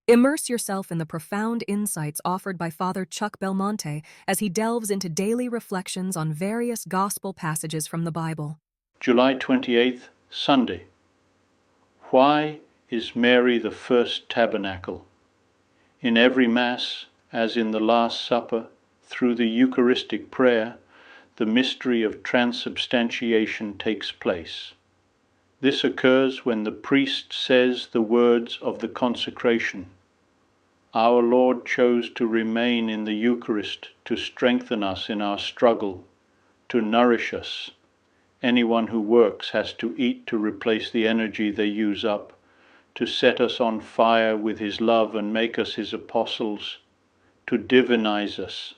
Immerse yourself in the profound insights offered by Father Chuck Belmonte as he delves into daily reflections on various gospel passages from the Bible. July 28th, Sunday. Why is Mary the first tabernacle? In every Mass, as in the Last Supper, through the Eucharistic Prayer, the mystery of transubstantiation takes place. This occurs when the priest says the words of the Consecration. Our Lord chose to remain in the Eucharist to strengthen us in our struggle, to nourish us. Anyone who works has to eat to replace the energy they use up, to set us on fire with his love and make us his apostles, to divinize us.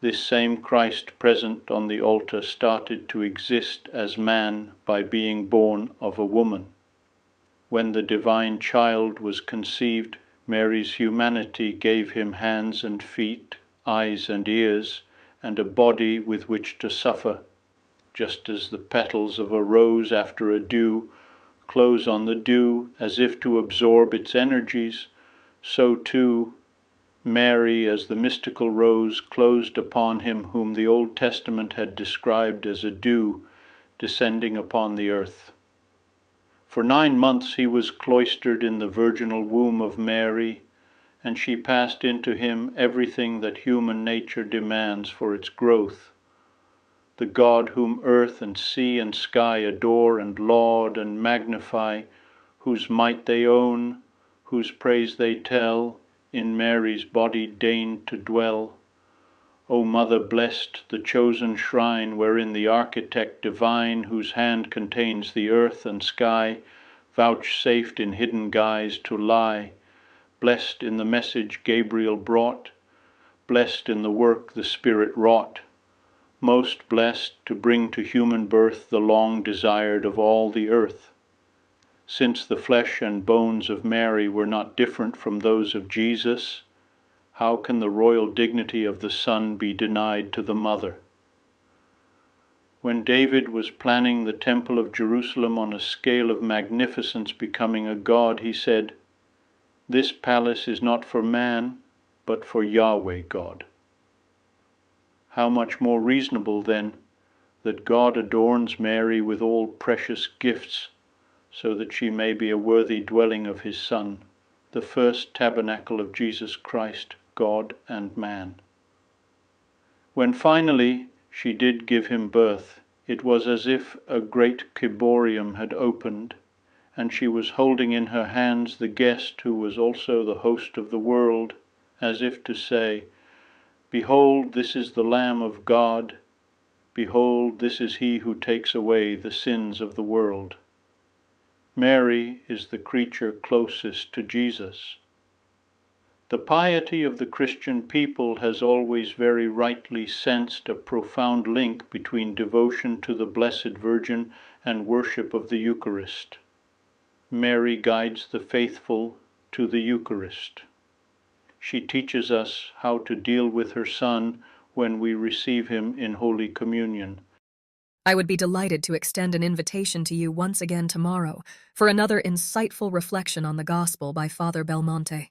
This same Christ present on the altar started to exist as man by being born of a woman. When the divine child was conceived, Mary's humanity gave him hands and feet, eyes and ears, and a body with which to suffer. Just as the petals of a rose after a dew close on the dew as if to absorb its energies, so too Mary, as the mystical rose, closed upon him whom the Old Testament had described as a dew descending upon the earth. For 9 months he was cloistered in the virginal womb of Mary, and she passed into him everything that human nature demands for its growth. The God whom earth and sea and sky adore and laud and magnify, whose might they own, whose praise they tell, in Mary's body deigned to dwell. O Mother blessed, the chosen shrine wherein the architect divine, whose hand contains the earth and sky, vouchsafed in hidden guise to lie, blessed in the message Gabriel brought, blessed in the work the Spirit wrought, most blessed to bring to human birth the long desired of all the earth. Since the flesh and bones of Mary were not different from those of Jesus, how can the royal dignity of the Son be denied to the Mother? When David was planning the Temple of Jerusalem on a scale of magnificence becoming a god, he said, "This palace is not for man, but for Yahweh God." How much more reasonable, then, that God adorns Mary with all precious gifts, so that she may be a worthy dwelling of his Son, the first tabernacle of Jesus Christ, God and man. When finally she did give him birth, it was as if a great ciborium had opened, and she was holding in her hands the guest who was also the host of the world, as if to say, "Behold, this is the Lamb of God. Behold, this is he who takes away the sins of the world." Mary is the creature closest to Jesus. The piety of the Christian people has always very rightly sensed a profound link between devotion to the Blessed Virgin and worship of the Eucharist. Mary guides the faithful to the Eucharist. She teaches us how to deal with her Son when we receive him in Holy Communion. I would be delighted to extend an invitation to you once again tomorrow for another insightful reflection on the Gospel by Father Belmonte.